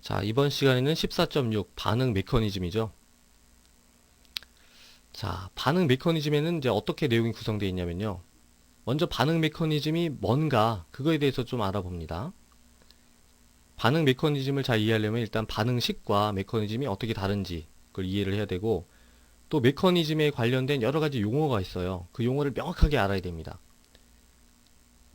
자, 이번 시간에는 14.6 반응 메커니즘이죠. 자, 반응 메커니즘에는 이제 어떻게 내용이 구성되어 있냐면요. 먼저 반응 메커니즘이 뭔가 그거에 대해서 좀 알아봅니다. 반응 메커니즘을 잘 이해하려면 일단 반응식과 메커니즘이 어떻게 다른지 그걸 이해를 해야 되고, 또 메커니즘에 관련된 여러 가지 용어가 있어요. 그 용어를 명확하게 알아야 됩니다.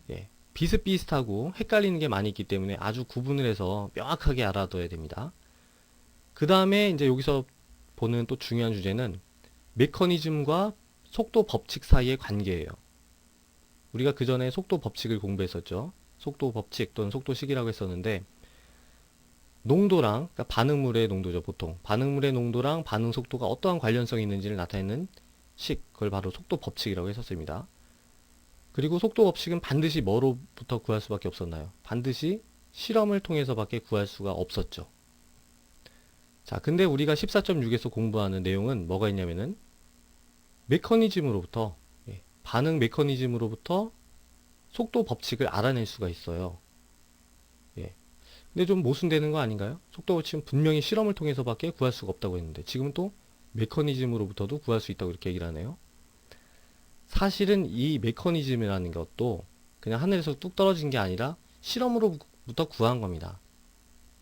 예, 비슷비슷하고 헷갈리는 게 많이 있기 때문에 아주 구분을 해서 명확하게 알아둬야 됩니다. 그 다음에 이제 여기서 보는 또 중요한 주제는 메커니즘과 속도 법칙 사이의 관계예요. 우리가 그 전에 속도 법칙을 공부했었죠. 속도 법칙 또는 속도식이라고 했었는데, 농도랑, 그러니까 반응물의 농도죠, 보통. 반응물의 농도랑 반응 속도가 어떠한 관련성이 있는지를 나타내는 식, 그걸 바로 속도 법칙이라고 했었습니다. 그리고 속도 법칙은 반드시 뭐로부터 구할 수밖에 없었나요? 반드시 실험을 통해서밖에 구할 수가 없었죠. 자, 근데 우리가 14.6에서 공부하는 내용은 뭐가 있냐면은 메커니즘으로부터, 반응 메커니즘으로부터 속도 법칙을 알아낼 수가 있어요. 예. 근데 좀 모순되는 거 아닌가요? 속도 법칙은 분명히 실험을 통해서밖에 구할 수가 없다고 했는데 지금은 또 메커니즘으로부터도 구할 수 있다고 이렇게 얘기를 하네요. 사실은 이 메커니즘이라는 것도 그냥 하늘에서 뚝 떨어진 게 아니라 실험으로부터 구한 겁니다.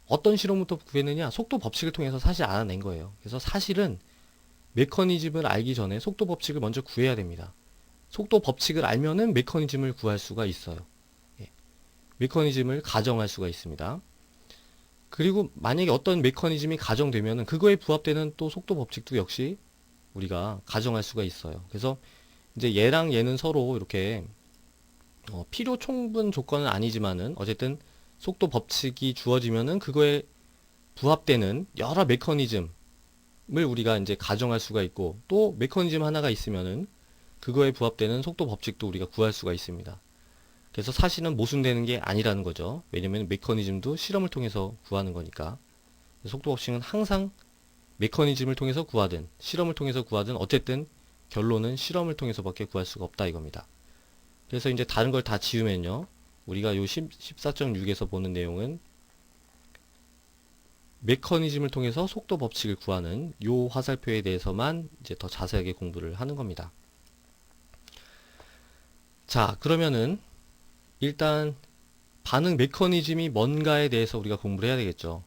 어떤 실험부터 구했느냐? 속도 법칙을 통해서 사실 알아낸 거예요. 그래서 사실은 메커니즘을 알기 전에 속도 법칙을 먼저 구해야 됩니다. 속도 법칙을 알면은 메커니즘을 구할 수가 있어요. 예. 메커니즘을 가정할 수가 있습니다. 그리고 만약에 어떤 메커니즘이 가정되면은 그거에 부합되는 또 속도 법칙도 역시 우리가 가정할 수가 있어요. 그래서 이제 얘랑 얘는 서로 이렇게 필요 충분 조건은 아니지만은 어쨌든 속도 법칙이 주어지면은 그거에 부합되는 여러 메커니즘을 우리가 이제 가정할 수가 있고, 또 메커니즘 하나가 있으면은 그거에 부합되는 속도 법칙도 우리가 구할 수가 있습니다. 그래서 사실은 모순되는 게 아니라는 거죠. 왜냐면 메커니즘도 실험을 통해서 구하는 거니까. 속도 법칙은 항상 메커니즘을 통해서 구하든 실험을 통해서 구하든 어쨌든 결론은 실험을 통해서밖에 구할 수가 없다 이겁니다. 그래서 이제 다른 걸 다 지우면요. 우리가 요 14.6에서 보는 내용은 메커니즘을 통해서 속도 법칙을 구하는 요 화살표에 대해서만 이제 더 자세하게 공부를 하는 겁니다. 자, 그러면은 일단 반응 메커니즘이 뭔가에 대해서 우리가 공부를 해야 되겠죠.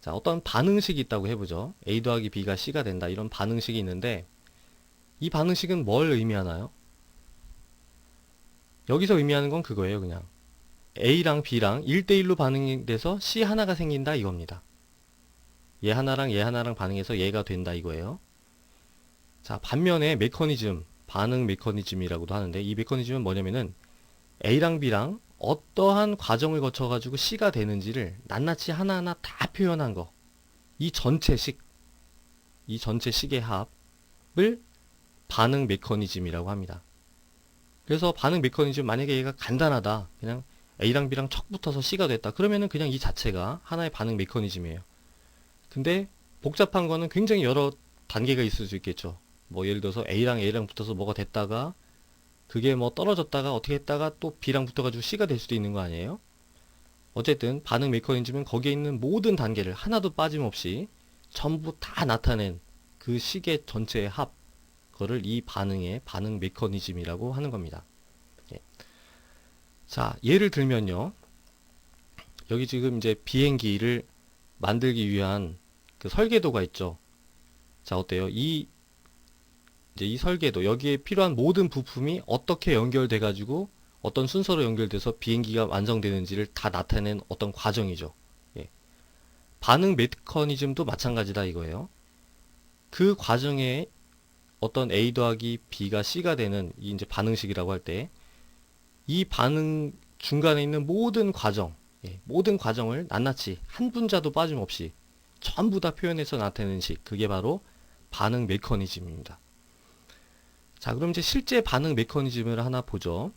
자, 어떤 반응식이 있다고 해보죠. A 더하기 B가 C가 된다. 이런 반응식이 있는데, 이 반응식은 뭘 의미하나요? 여기서 의미하는 건 그거예요, 그냥. A랑 B랑 1대1로 반응이 돼서 C 하나가 생긴다 이겁니다. 얘 하나랑 얘 하나랑 반응해서 얘가 된다 이거예요. 자, 반면에 메커니즘, 반응 메커니즘이라고도 하는데, 이 메커니즘은 뭐냐면은 A랑 B랑 어떠한 과정을 거쳐가지고 C가 되는지를 낱낱이 하나하나 다 표현한 거. 이 전체식, 이 전체식의 합을 반응 메커니즘이라고 합니다. 그래서 반응 메커니즘, 만약에 얘가 간단하다, 그냥 A랑 B랑 척 붙어서 C가 됐다, 그러면은 그냥 이 자체가 하나의 반응 메커니즘이에요. 근데 복잡한 거는 굉장히 여러 단계가 있을 수 있겠죠. 뭐 예를 들어서 A랑 A랑 붙어서 뭐가 됐다가 그게 뭐 떨어졌다가 어떻게 했다가 또 B랑 붙어가지고 C가 될 수도 있는 거 아니에요? 어쨌든 반응 메커니즘은 거기에 있는 모든 단계를 하나도 빠짐없이 전부 다 나타낸 그 시계 전체의 합, 그거를 이 반응의 반응 메커니즘이라고 하는 겁니다. 예. 자, 예를 들면요. 여기 지금 이제 비행기를 만들기 위한 그 설계도가 있죠. 자, 어때요? 이제 이 설계도, 여기에 필요한 모든 부품이 어떻게 연결돼 가지고 어떤 순서로 연결돼서 비행기가 완성되는지를 다 나타낸 어떤 과정이죠. 예. 반응 메커니즘도 마찬가지다 이거예요. 그 과정에 어떤 A 더하기 B가 C가 되는 이 이제 반응식이라고 할 때, 이 반응 중간에 있는 모든 과정, 모든 과정을 낱낱이 한 분자도 빠짐없이 전부 다 표현해서 나타내는 식, 그게 바로 반응 메커니즘입니다. 자, 그럼 이제 실제 반응 메커니즘을 하나 보죠.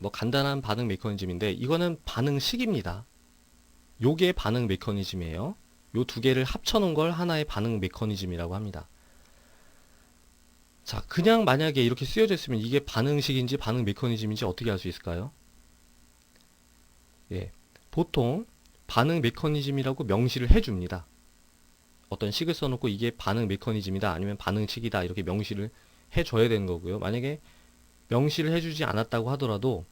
뭐 간단한 반응 메커니즘인데 이거는 반응식입니다. 요게 반응 메커니즘이에요. 요 두 개를 합쳐 놓은 걸 하나의 반응 메커니즘이라고 합니다. 자, 그냥 만약에 이렇게 쓰여져 있으면 이게 반응식인지 반응 메커니즘인지 어떻게 알 수 있을까요? 예. 보통 반응 메커니즘이라고 명시를 해줍니다. 어떤 식을 써놓고 이게 반응 메커니즘이다 아니면 반응식이다 이렇게 명시를 해줘야 되는 거고요. 만약에 명시를 해주지 않았다고 하더라도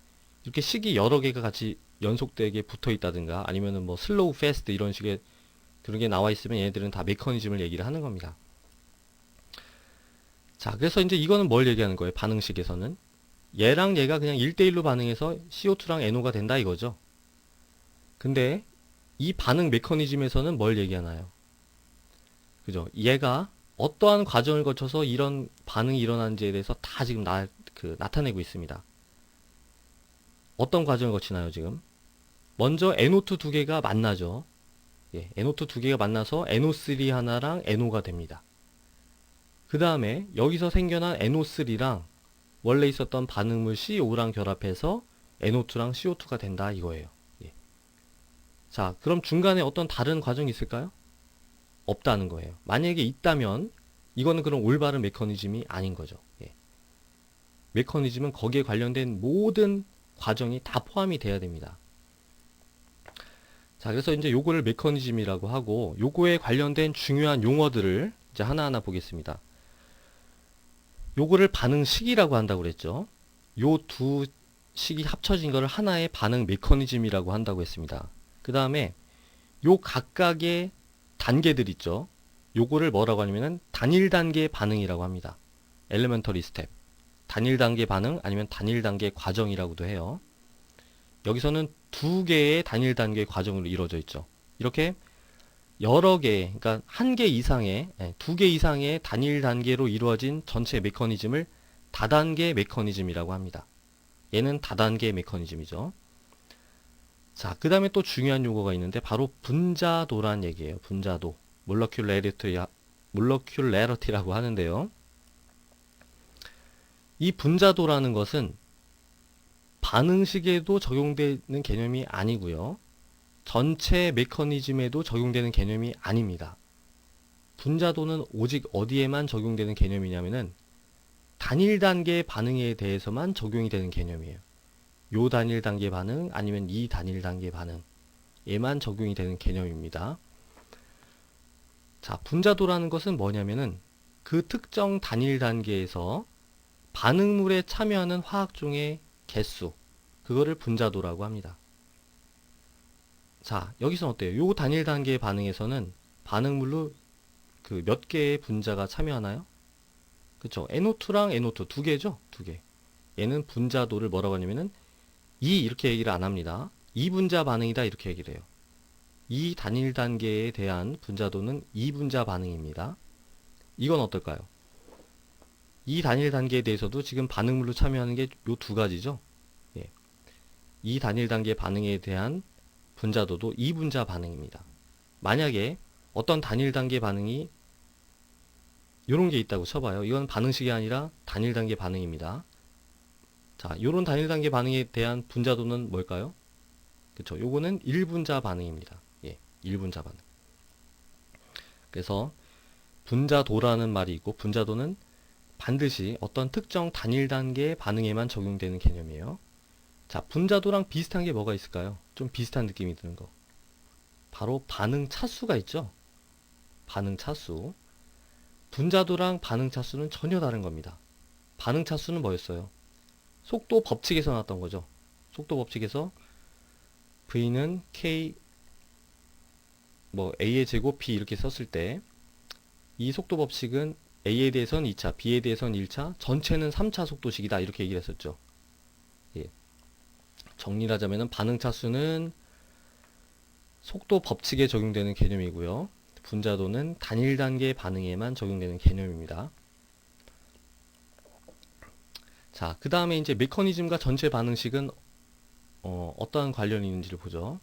이렇게 식이 여러 개가 같이 연속되게 붙어 있다든가 아니면은 뭐 슬로우 패스트 이런 식의 그런 게 나와 있으면 얘네들은 다 메커니즘을 얘기를 하는 겁니다. 자, 그래서 이제 이거는 뭘 얘기하는 거예요? 반응식에서는 얘랑 얘가 그냥 1대1로 반응해서 CO2랑 NO가 된다 이거죠. 근데 이 반응 메커니즘에서는 뭘 얘기하나요? 그죠? 얘가 어떠한 과정을 거쳐서 이런 반응이 일어나는지에 대해서 다 지금 나타내고 있습니다. 어떤 과정을 거치나요, 지금? 먼저 NO2 두 개가 만나죠. 예, NO2 두 개가 만나서 NO3 하나랑 NO가 됩니다. 그 다음에 여기서 생겨난 NO3랑 원래 있었던 반응물 CO 랑 결합해서 NO2랑 CO2가 된다 이거예요. 예. 자, 그럼 중간에 어떤 다른 과정이 있을까요? 없다는 거예요. 만약에 있다면 이거는 그럼 올바른 메커니즘이 아닌 거죠. 예. 메커니즘은 거기에 관련된 모든 과정이 다 포함이 돼야 됩니다. 자, 그래서 이제 요거를 메커니즘이라고 하고 요거에 관련된 중요한 용어들을 이제 하나하나 보겠습니다. 요거를 반응식이라고 한다고 그랬죠. 요 두 식이 합쳐진 거를 하나의 반응 메커니즘이라고 한다고 했습니다. 그 다음에 요 각각의 단계들 있죠. 요거를 뭐라고 하냐면은 단일 단계 반응이라고 합니다. 엘리멘터리 스텝. 단일 단계 반응 아니면 단일 단계 과정이라고도 해요. 여기서는 두 개의 단일 단계 과정으로 이루어져 있죠. 이렇게 여러 개, 그러니까 한 개 이상의, 두 개 이상의 단일 단계로 이루어진 전체 메커니즘을 다단계 메커니즘이라고 합니다. 얘는 다단계 메커니즘이죠. 자, 그 다음에 또 중요한 용어가 있는데 바로 분자도란 얘기예요. 분자도. 몰러큘레러티라고 하는데요. 이 분자도라는 것은 반응식에도 적용되는 개념이 아니고요. 전체 메커니즘에도 적용되는 개념이 아닙니다. 분자도는 오직 어디에만 적용되는 개념이냐면은 단일 단계 반응에 대해서만 적용이 되는 개념이에요. 요 단일 단계 반응 아니면 이 단일 단계 반응 얘만 적용이 되는 개념입니다. 자, 분자도라는 것은 뭐냐면은 그 특정 단일 단계에서 반응물에 참여하는 화학종의 개수 그거를 분자도라고 합니다. 자, 여기서는 어때요? 요 단일 단계 반응에서는 반응물로 그 몇 개의 분자가 참여하나요? 그쵸? NO2랑 NO2 두 개죠? 두 개. 얘는 분자도를 뭐라고 하냐면은 이렇게 얘기를 안 합니다. 이분자 반응이다 이렇게 얘기를 해요. 이 단일 단계에 대한 분자도는 이분자 반응입니다. 이건 어떨까요? 이 단일 단계에 대해서도 지금 반응물로 참여하는 게 요 두 가지죠. 예. 이 단일 단계 반응에 대한 분자도도 이분자 반응입니다. 만약에 어떤 단일 단계 반응이 요런 게 있다고 쳐봐요. 이건 반응식이 아니라 단일 단계 반응입니다. 자, 요런 단일 단계 반응에 대한 분자도는 뭘까요? 그쵸. 요거는 1분자 반응입니다. 예, 1분자 반응. 그래서 분자도라는 말이 있고 분자도는 반드시 어떤 특정 단일 단계 반응에만 적용되는 개념이에요. 자, 분자도랑 비슷한 게 뭐가 있을까요? 좀 비슷한 느낌이 드는 거. 바로 반응 차수가 있죠. 반응 차수. 분자도랑 반응 차수는 전혀 다른 겁니다. 반응 차수는 뭐였어요? 속도 법칙에서 나왔던 거죠. 속도 법칙에서 V는 K 뭐 A의 제곱 P 이렇게 썼을 때 이 속도 법칙은 A에 대해서는 2차, B에 대해서는 1차, 전체는 3차 속도식이다 이렇게 얘기를 했었죠. 예. 정리를 하자면 반응 차수는 속도 법칙에 적용되는 개념이고요. 분자도는 단일 단계 반응에만 적용되는 개념입니다. 자, 그 다음에 이제 메커니즘과 전체 반응식은 어떠한 관련이 있는지를 보죠.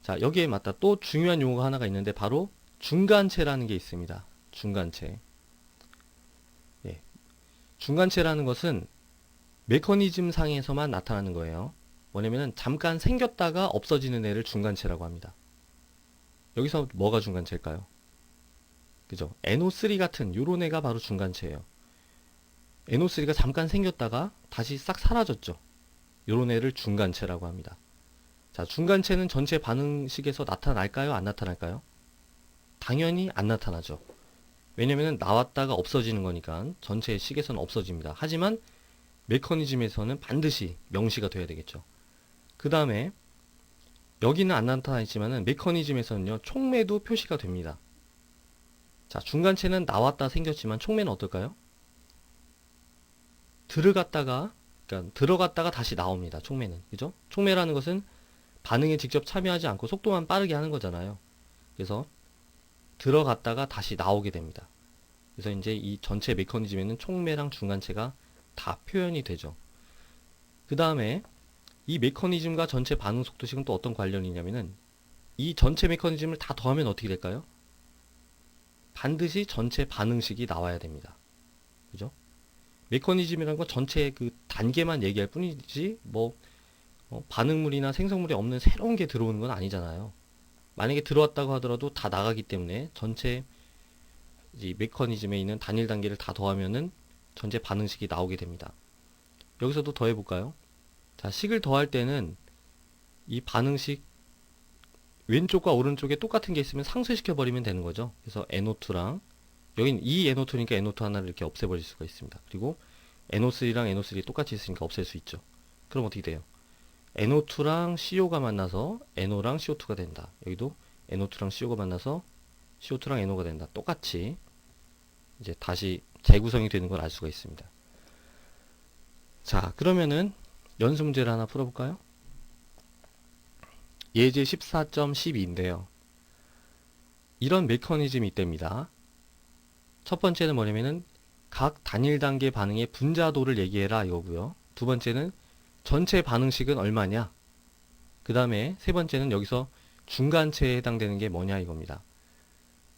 자, 여기에 맞다 또 중요한 용어가 하나가 있는데 바로 중간체라는 게 있습니다. 중간체. 예. 중간체라는 것은 메커니즘 상에서만 나타나는 거예요. 뭐냐면은 잠깐 생겼다가 없어지는 애를 중간체라고 합니다. 여기서 뭐가 중간체일까요? 그죠? NO3 같은 요런 애가 바로 중간체예요. NO3가 잠깐 생겼다가 다시 싹 사라졌죠. 요런 애를 중간체라고 합니다. 자, 중간체는 전체 반응식에서 나타날까요? 안 나타날까요? 당연히 안 나타나죠. 왜냐면은 나왔다가 없어지는 거니까 전체 식에서는 없어집니다. 하지만 메커니즘에서는 반드시 명시가 돼야 되겠죠. 그 다음에 여기는 안 나타나 있지만은 메커니즘에서는요, 촉매도 표시가 됩니다. 자, 중간체는 나왔다 생겼지만 촉매는 어떨까요? 그러니까 들어갔다가 다시 나옵니다. 촉매는. 그죠? 촉매라는 것은 반응에 직접 참여하지 않고 속도만 빠르게 하는 거잖아요. 그래서 들어갔다가 다시 나오게 됩니다. 그래서 이제 이 전체 메커니즘에는 촉매랑 중간체가 다 표현이 되죠. 그 다음에 이 메커니즘과 전체 반응 속도식은 또 어떤 관련이 있냐면은 이 전체 메커니즘을 다 더하면 어떻게 될까요? 반드시 전체 반응식이 나와야 됩니다. 그죠? 메커니즘이라는 건 전체 그 단계만 얘기할 뿐이지 뭐 반응물이나 생성물이 없는 새로운 게 들어오는 건 아니잖아요. 만약에 들어왔다고 하더라도 다 나가기 때문에 전체 이 메커니즘에 있는 단일 단계를 다 더하면은 전체 반응식이 나오게 됩니다. 여기서도 더해볼까요? 자, 식을 더할 때는 이 반응식 왼쪽과 오른쪽에 똑같은 게 있으면 상쇄시켜 버리면 되는 거죠. 그래서 NO2랑 여긴 이 NO2니까 NO2 하나를 이렇게 없애버릴 수가 있습니다. 그리고 NO3랑 NO3 똑같이 있으니까 없앨 수 있죠. 그럼 어떻게 돼요? NO2랑 CO가 만나서 NO랑 CO2가 된다. 여기도 NO2랑 CO가 만나서 CO2랑 NO가 된다. 똑같이 이제 다시 재구성이 되는 걸 알 수가 있습니다. 자, 그러면은 연습 문제를 하나 풀어볼까요? 예제 14.12인데요. 이런 메커니즘이 있답니다. 첫 번째는 뭐냐면은 각 단일 단계 반응의 분자도를 얘기해라 이거고요. 두 번째는 전체 반응식은 얼마냐? 그 다음에 세 번째는 여기서 중간체에 해당되는 게 뭐냐 이겁니다.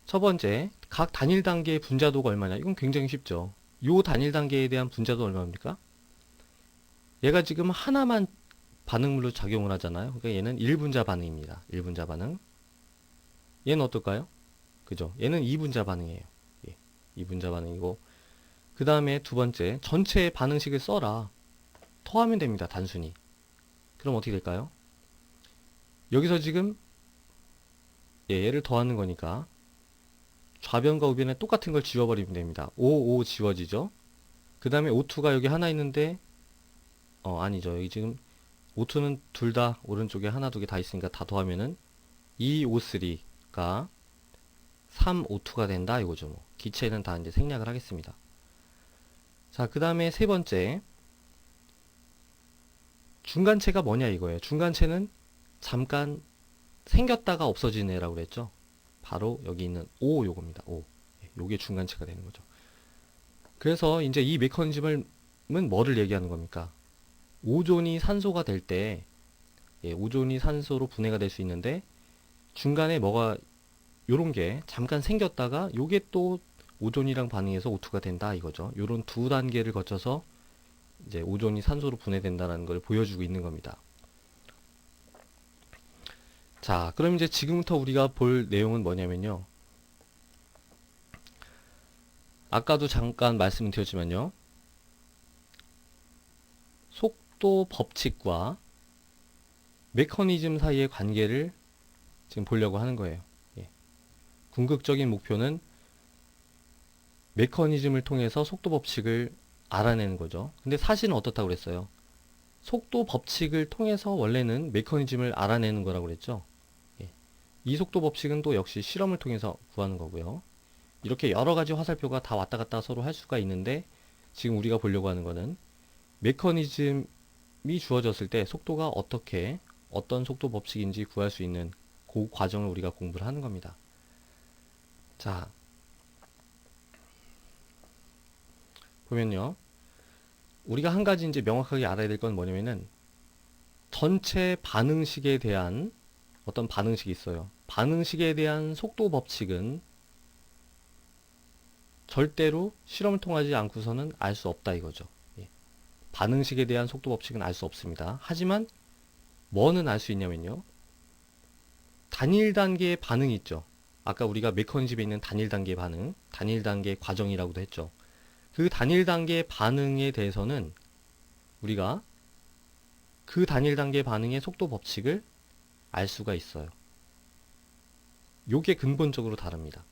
첫 번째, 각 단일 단계의 분자도가 얼마냐? 이건 굉장히 쉽죠. 요 단일 단계에 대한 분자도 얼마입니까? 얘가 지금 하나만 반응물로 작용을 하잖아요. 그러니까 얘는 1분자 반응입니다. 1분자 반응. 얘는 어떨까요? 그죠? 얘는 2분자 반응이에요. 예, 2분자 반응이고 그 다음에 두 번째, 전체 반응식을 써라. 더하면 됩니다. 단순히. 그럼 어떻게 될까요? 여기서 지금 얘를 더하는 거니까 좌변과 우변에 똑같은 걸 지워버리면 됩니다. O 지워지죠? 그 다음에 O2가 여기 하나 있는데 아니죠. 여기 지금 O2는 둘 다 오른쪽에 하나 두 개 다 있으니까 다 더하면은 2O3가 3O2가 된다 이거죠. 뭐. 기체는 다 이제 생략을 하겠습니다. 자, 그 다음에 세 번째 중간체가 뭐냐 이거예요. 중간체는 잠깐 생겼다가 없어지는 애라고 그랬죠. 바로 여기 있는 O 요겁니다. O. 요게 중간체가 되는 거죠. 그래서 이제 이 메커니즘은 뭐를 얘기하는 겁니까? 오존이 산소가 될 때, 오존이 산소로 분해가 될 수 있는데 중간에 뭐가 요런 게 잠깐 생겼다가 요게 또 오존이랑 반응해서 O2가 된다 이거죠. 요런 두 단계를 거쳐서 이제 오존이 산소로 분해된다는 걸 보여주고 있는 겁니다. 자, 그럼 이제 지금부터 우리가 볼 내용은 뭐냐면요. 아까도 잠깐 말씀드렸지만요. 속도 법칙과 메커니즘 사이의 관계를 지금 보려고 하는 거예요. 예. 궁극적인 목표는 메커니즘을 통해서 속도 법칙을 알아내는 거죠. 근데 사실은 어떻다고 그랬어요? 속도 법칙을 통해서 원래는 메커니즘을 알아내는 거라고 그랬죠. 예. 이 속도 법칙은 또 역시 실험을 통해서 구하는 거고요. 이렇게 여러 가지 화살표가 다 왔다 갔다 서로 할 수가 있는데 지금 우리가 보려고 하는 거는 메커니즘이 주어졌을 때 속도가 어떤 속도 법칙인지 구할 수 있는 그 과정을 우리가 공부를 하는 겁니다. 자, 보면요. 우리가 한 가지 이제 명확하게 알아야 될 건 뭐냐면은 전체 반응식에 대한 어떤 반응식이 있어요. 반응식에 대한 속도 법칙은 절대로 실험을 통하지 않고서는 알 수 없다 이거죠. 예. 반응식에 대한 속도 법칙은 알 수 없습니다. 하지만 뭐는 알 수 있냐면요. 단일 단계의 반응이 있죠. 아까 우리가 메커니즘에 있는 단일 단계 반응, 단일 단계 과정이라고도 했죠. 그 단일 단계 반응에 대해서는 우리가 그 단일 단계 반응의 속도 법칙을 알 수가 있어요. 요게 근본적으로 다릅니다.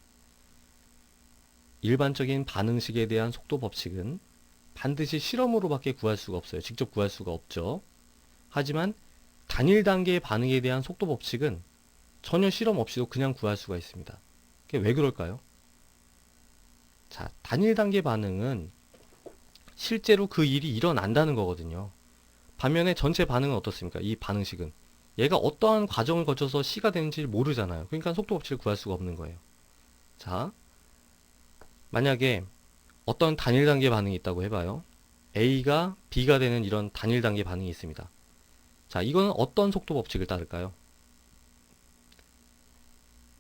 일반적인 반응식에 대한 속도 법칙은 반드시 실험으로밖에 구할 수가 없어요. 직접 구할 수가 없죠. 하지만 단일 단계의 반응에 대한 속도 법칙은 전혀 실험 없이도 그냥 구할 수가 있습니다. 그게 왜 그럴까요? 자, 단일 단계 반응은 실제로 그 일이 일어난다는 거거든요. 반면에 전체 반응은 어떻습니까? 이 반응식은 얘가 어떠한 과정을 거쳐서 C가 되는지 모르잖아요. 그러니까 속도 법칙을 구할 수가 없는 거예요. 자, 만약에 어떤 단일 단계 반응이 있다고 해봐요. A가 B가 되는 이런 단일 단계 반응이 있습니다. 자, 이거는 어떤 속도 법칙을 따를까요?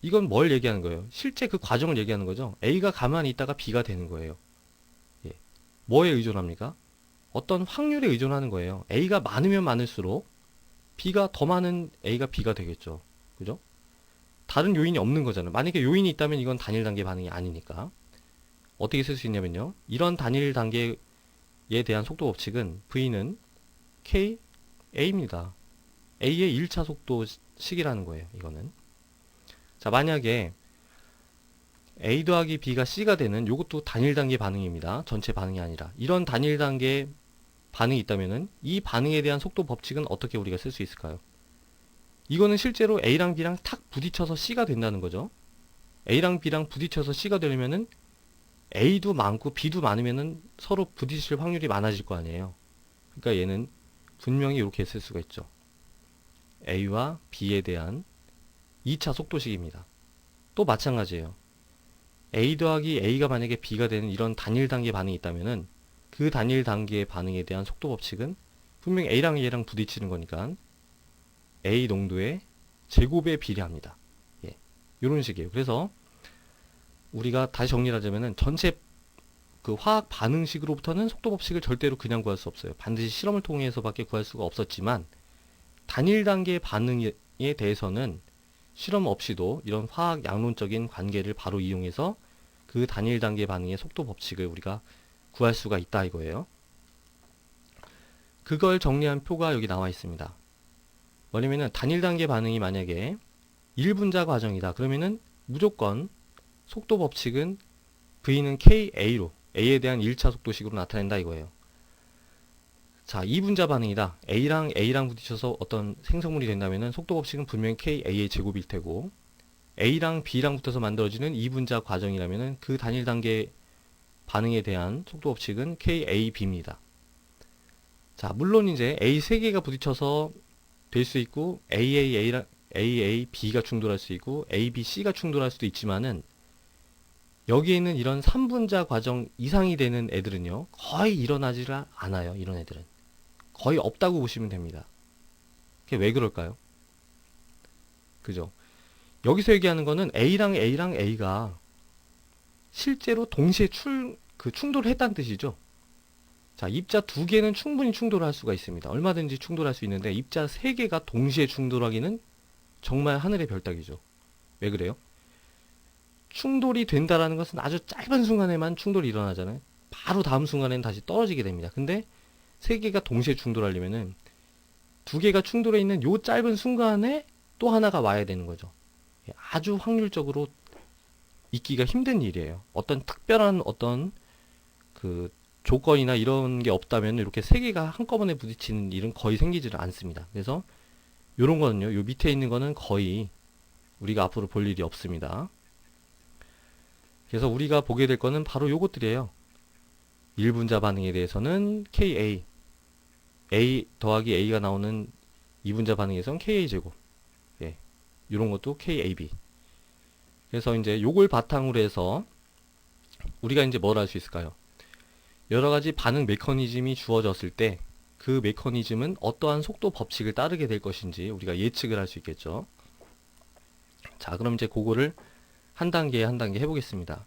이건 뭘 얘기하는 거예요? 실제 그 과정을 얘기하는 거죠. A가 가만히 있다가 B가 되는 거예요. 예. 뭐에 의존합니까? 어떤 확률에 의존하는 거예요. A가 많으면 많을수록 B가 더 많은 A가 B가 되겠죠. 그죠? 다른 요인이 없는 거잖아요. 만약에 요인이 있다면 이건 단일 단계 반응이 아니니까. 어떻게 쓸 수 있냐면요. 이런 단일 단계에 대한 속도 법칙은 V는 K, A입니다. A의 1차 속도식이라는 거예요. 이거는. 자, 만약에 A 더하기 B가 C가 되는 요것도 단일 단계 반응입니다. 전체 반응이 아니라. 이런 단일 단계 반응이 있다면은 이 반응에 대한 속도 법칙은 어떻게 우리가 쓸 수 있을까요? 이거는 실제로 A랑 B랑 탁 부딪혀서 C가 된다는 거죠. A랑 B랑 부딪혀서 C가 되려면은 A도 많고 B도 많으면은 서로 부딪힐 확률이 많아질 거 아니에요. 그러니까 얘는 분명히 이렇게 쓸 수가 있죠. A와 B에 대한 2차 속도식입니다. 또 마찬가지예요. A 더하기 A가 만약에 B가 되는 이런 단일 단계 반응이 있다면은 그 단일 단계의 반응에 대한 속도 법칙은 분명히 A랑 얘랑 부딪히는 거니까 A 농도의 제곱에 비례합니다. 예. 이런 식이에요. 그래서 우리가 다시 정리를 하자면은 전체 그 화학 반응식으로부터는 속도 법칙을 절대로 그냥 구할 수 없어요. 반드시 실험을 통해서밖에 구할 수가 없었지만 단일 단계 반응에 대해서는 실험 없이도 이런 화학 양론적인 관계를 바로 이용해서 그 단일 단계 반응의 속도 법칙을 우리가 구할 수가 있다 이거예요. 그걸 정리한 표가 여기 나와 있습니다. 뭐냐면은 단일 단계 반응이 만약에 1분자 과정이다. 그러면은 무조건 속도 법칙은 V는 KA로 A에 대한 1차 속도식으로 나타낸다 이거예요. 자, 2분자 반응이다. A랑 부딪혀서 어떤 생성물이 된다면은 속도 법칙은 분명히 KA의 제곱일 테고 A랑 B랑 붙어서 만들어지는 2분자 과정이라면은 그 단일 단계 반응에 대한 속도 법칙은 KAB입니다. 자, 물론 이제 A 3개가 부딪혀서 될 수 있고 AAB가 충돌할 수 있고 ABC가 충돌할 수도 있지만은 여기에 있는 이런 3분자 과정 이상이 되는 애들은요 거의 일어나지를 않아요. 이런 애들은 거의 없다고 보시면 됩니다. 그게 왜 그럴까요? 그죠? 여기서 얘기하는 거는 A랑 A가 실제로 동시에 충돌을 했다는 뜻이죠. 자, 입자 2개는 충분히 충돌할 수가 있습니다. 얼마든지 충돌할 수 있는데 입자 3개가 동시에 충돌하기는 정말 하늘의 별따기죠. 왜 그래요? 충돌이 된다라는 것은 아주 짧은 순간에만 충돌이 일어나잖아요. 바로 다음 순간에는 다시 떨어지게 됩니다. 근데 3개가 동시에 충돌하려면은 2개가 충돌해 있는 요 짧은 순간에 또 하나가 와야 되는 거죠. 아주 확률적으로 있기가 힘든 일이에요. 어떤 특별한 어떤 그 조건이나 이런 게 없다면 이렇게 3개가 한꺼번에 부딪히는 일은 거의 생기지를 않습니다. 그래서 요런 거는요, 요 밑에 있는 거는 거의 우리가 앞으로 볼 일이 없습니다. 그래서 우리가 보게 될 거는 바로 요것들이에요. 1분자 반응에 대해서는 KA, A 더하기 A가 나오는 2분자 반응에서는 KA 제곱, 예, 이런 것도 KAB. 그래서 이제 요걸 바탕으로 해서 우리가 이제 뭘 할 수 있을까요? 여러 가지 반응 메커니즘이 주어졌을 때 그 메커니즘은 어떠한 속도 법칙을 따르게 될 것인지 우리가 예측을 할 수 있겠죠. 자, 그럼 이제 그거를 한 단계 한 단계 해보겠습니다.